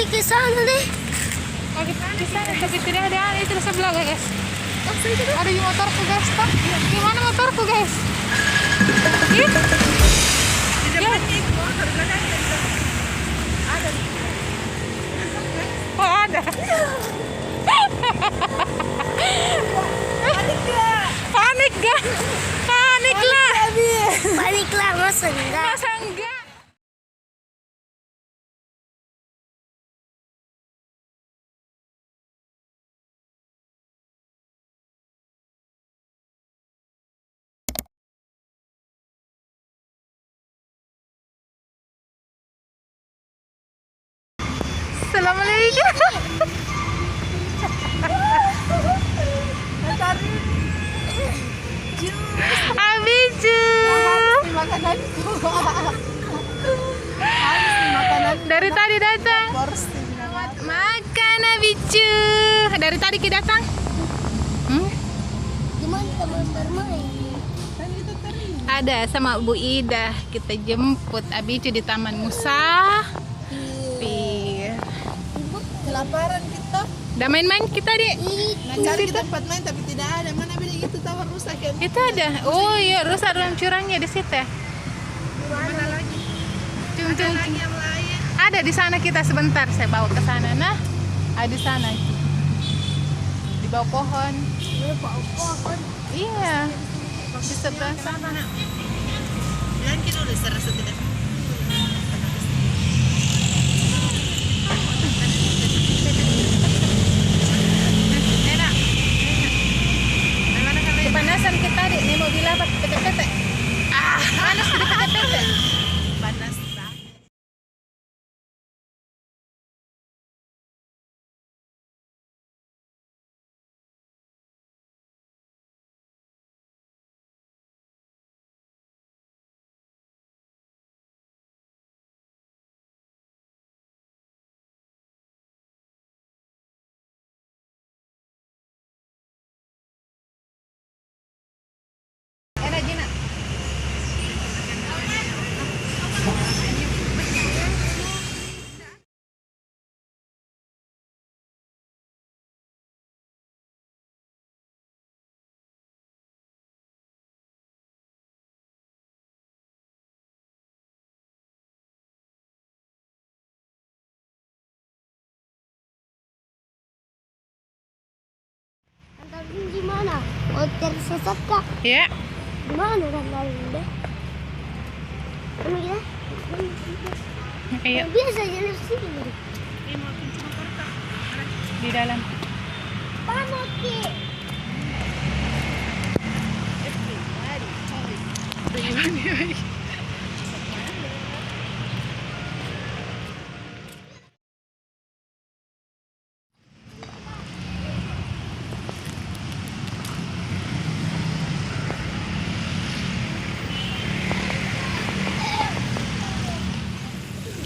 ke sana deh. Oh, kita di sana tapi tidak ada itu sebelah guys. Oh, saya juga. Ada di motorku guys, toh. Gimana motorku guys? Ih. Ya. Oh, ada. Panik gak? Panik lah. Panik lah, masa enggak? Masa enggak? Assalamualaikum. Abiju. Dari tadi datang. Makan Abiju. Dari tadi kita datang. Gimana teman bermain? Ada sama Bu Ida. Kita jemput Abiju di Taman Musa. Ibu Kelaparan kita. Udah main-main kita deh. Nah, cari tempat main tapi tidak ada. Mana bilang itu tawar rusak ya? Itu ada. Oh iya, rusak dalam curangnya di situ ya. Mana lagi? Cung, cung, cung. Yang lain. Ada di sana kita sebentar. Saya bawa ke sana. Nah, ada di sana. Di bawah pohon. pohon. Iya. Di sebelah sana. Bilang kita udah serasa tidak. Enak. Kepanasan kita deh. Ini mobil apa? Pete-pete. Panas di pete-pete. Panas. Enak Gina. Antarin gimana? Oh, tersesat kak? Ya. Gimana antarin deh? Mana kita? Ayo Biasa jalan sini. di dalam. Panas ki.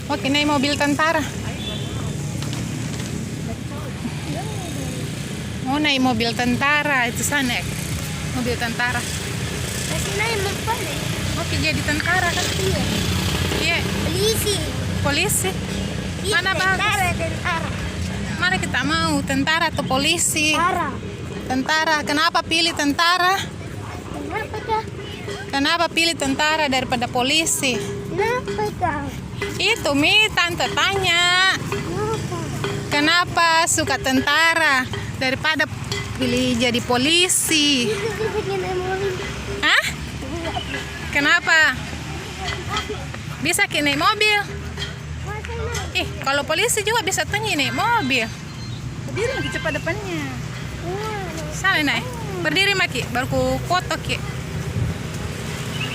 Oke, naik mobil tentara. Oh, naik mobil tentara itu sana. Mobil tentara. Masih naik apa nih? Oke, jadi tentara kan? Iya. Iya, Polisi. polisi. Iya, Mana bagus? tentara. Mana kita mau, tentara atau polisi? Tentara. Tentara. Kenapa pilih tentara? Kenapa kak? Kenapa pilih tentara daripada polisi? Kenapa kak? Itu Mi, tante tanya. Kenapa? Kenapa suka tentara daripada pilih jadi polisi? Bisa naik mobil. Hah? Kenapa? Bisa kini naik mobil? Masa naik? Kalau polisi juga bisa tanya naik mobil. Berdiri lagi cepat depannya. Sana naik. Berdiri Maki, baru ku foto Ki.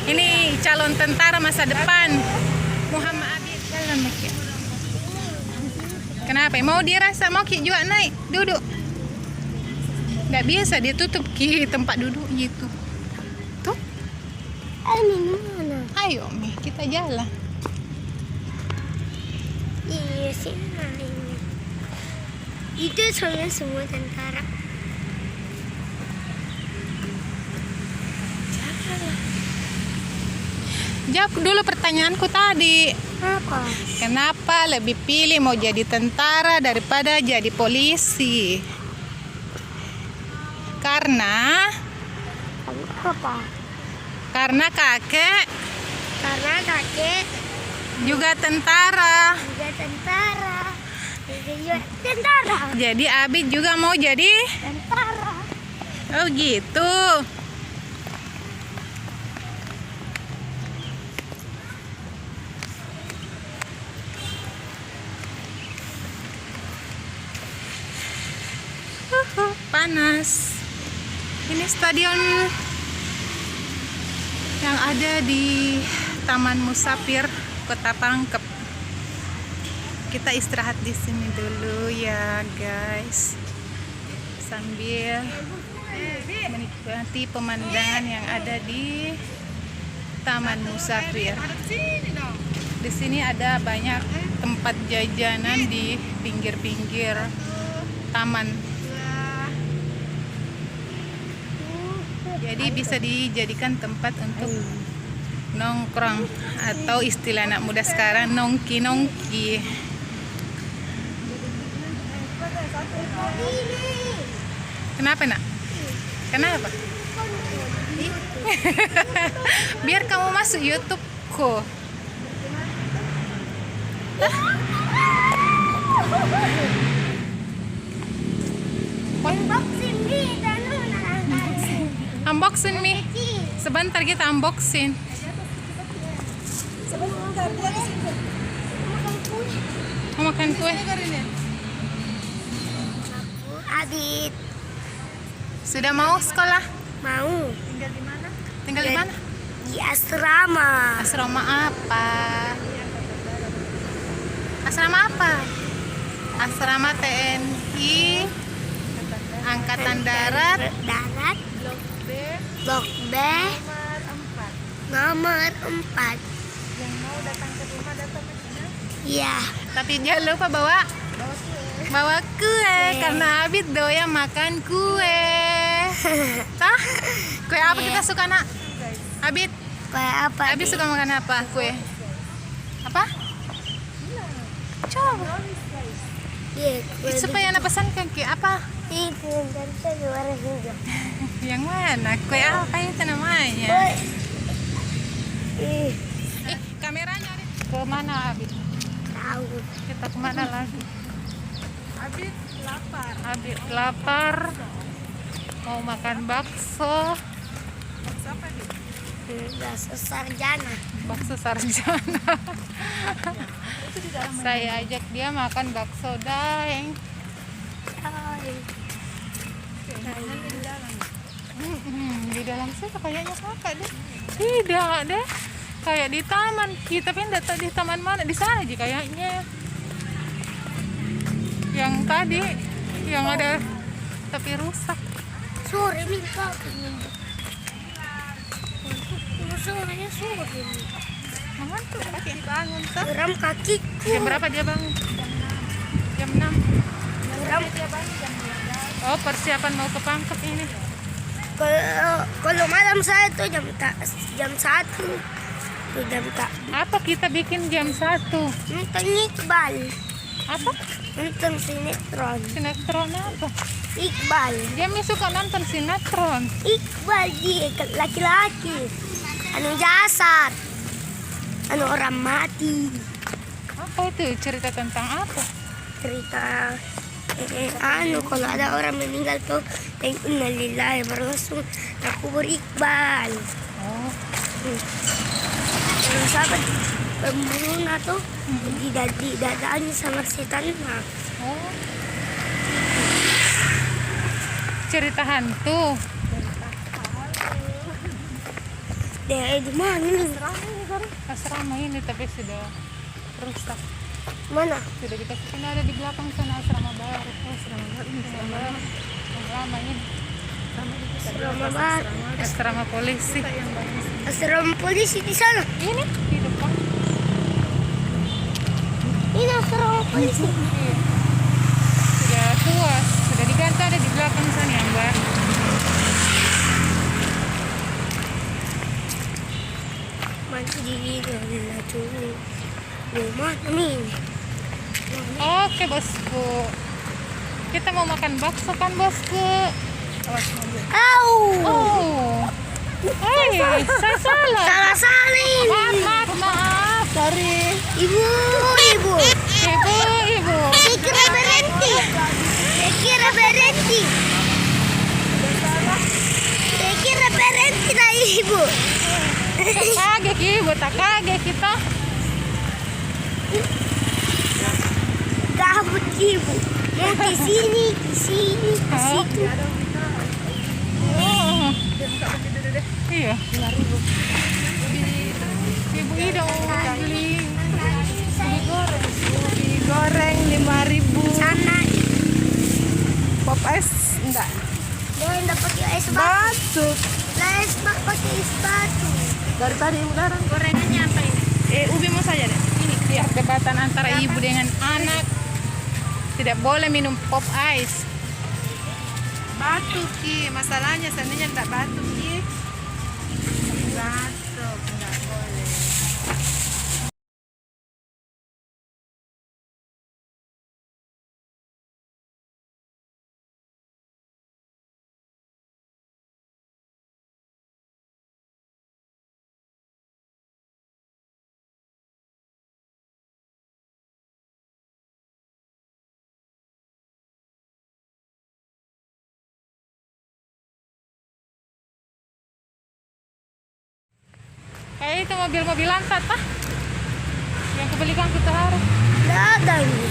Ini calon tentara masa depan. Muhammad Abid jalan Maki. Kenapa? Mau dirasa mau Ki juga naik, duduk. Nggak bisa dia tutup Ki tempat duduk gitu. Tuh. Ini mana? Ayo Mi, kita jalan. Iya sih naik. Itu soalnya semua tentara. Jawab dulu pertanyaanku tadi. Apa? Kenapa lebih pilih mau jadi tentara daripada jadi polisi? Karena Apa? karena kakek Karena kakek juga tentara. juga tentara. Jadi juga tentara. Jadi Abid juga mau jadi. Tentara. Oh gitu. Panas. Ini stadion yang ada di Taman Musafir Kota Pangkep. Kita istirahat di sini dulu ya guys, sambil menikmati pemandangan yang ada di Taman Musafir. Di sini ada banyak tempat jajanan di pinggir-pinggir taman. Jadi bisa dijadikan tempat untuk nongkrong atau istilah anak muda sekarang nongki-nongki. Kenapa nak? Kenapa? Biar kamu masuk YouTube ko. Unboxing di Unboxing nih. Sebentar kita unboxing. Mau makan kue? Adit Sudah mau sekolah? mau Tinggal di mana? di asrama. Asrama apa? Asrama apa? Asrama TNI Angkatan Darat Darat Blok B nomor 4. Yang mau datang ke rumah datang ke sini. Iya. Tapi jangan lupa bawa kue karena Abid doyan makan kue. Tah? Kue apa kita suka nak? Abid? Apa? Abid suka makan apa? Kue? Apa? Coba. Iya, Supaya anak pesankan kue apa? itu dari saya juara juga. Yang mana? Kue apa itu namanya? Ih, Kameranya Abid. Ke mana Abid? tahu. Kita kemana lagi? Abid lapar. Abid lapar. Mau makan bakso. Siapa nih? Bakso sarjana. Bakso sarjana. Saya ajak dia makan bakso daeng. Di dalam situ kayaknya kakak deh. Tidak deh. Kayak di taman. Kita pindah di taman mana? Di sana aja kayaknya. Yang tadi yang ada tapi rusak. Sore nih kak. Sorenya sore nih. Ngantuk pakai. Bangun tuh. Geram kakiku. Jam berapa dia bangun? Jam 6. Geram. Oh, persiapan mau ke Pangkep ini. Kalau malam saya tuh jam 1 tuh jam tak Apa kita bikin jam 1? nonton Iqbal, Apa? nonton sinetron. Sinetron apa? Iqbal, Jamie suka nonton sinetron. Iqbal dia laki-laki, anu jasad, anu orang mati. Apa itu? Cerita tentang apa? Cerita anu kalau ada orang meninggal tuh innalillahi baru langsung nakubur Iqbal. Oh, Terus apa pembunuhnya tuh didadaannya sama setan mah. oh. Cerita hantu. Deh di mana nih? Asrama ini tapi sudah rusak. Mana? Sudah dikasih sini ada di belakang sana asrama baru. Oh, asrama baru ini asrama baru. Yang lama ini. Asrama baru. Asrama polisi. Asrama polisi di sana. Ini di depan. Ini asrama polisi. Iya. Sudah tua, sudah diganti ada di belakang sana yang baru. di rumah kami. Oke bosku, kita mau makan bakso kan bosku. Au! Oh, saya salah. Salah salin. Maaf. Sorry. Ibu. Ibu. Saya kira berhenti. Nah ibu. Kaget ibu, tak kaget kita. Gabut ibu. Mau ke sini, ke situ. Oh. Iya. Ibu Ida beli Ubi goreng 5.000. Sana. Pop ice enggak. Dia enggak pakai es batu. Batu. Lah es batu pakai es batu. Dari tadi udara. gorengannya apa ini? Ubi mau saja deh. Ini perdebatan antara ibu dengan anak. Tidak boleh minum pop ice. Batuk Ki, masalahnya seandainya enggak batuk Ki. Batuk enggak boleh. Kayak itu mobil-mobil lantat tah? Yang kebelikan kita hari. Enggak ada ini.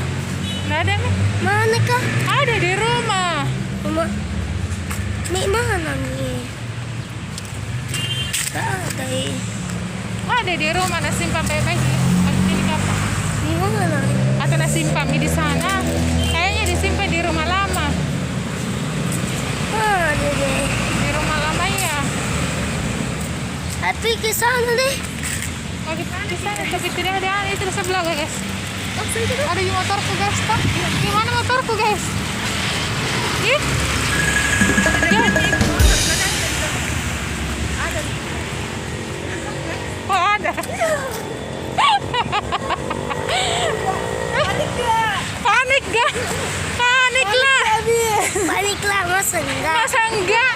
Nggak ada nih. Mana kah? Ada di rumah. Rumah. Nih mana nih? Enggak ada ini. Ada di rumah nasi simpan baik-baik sih. Habis ini kapan? Di mana? Atau nasi simpan di sana? Kayaknya disimpan di rumah lama. Ada deh. Di rumah lama ya. Tapi ke sana deh. Oh di sana tapi tidak ada itu di sebelah guys. Ada di motorku guys toh. Gimana motorku guys? Ih. Oh ada. Panik gak? Panik lah. Panik lah masa enggak? Masa enggak?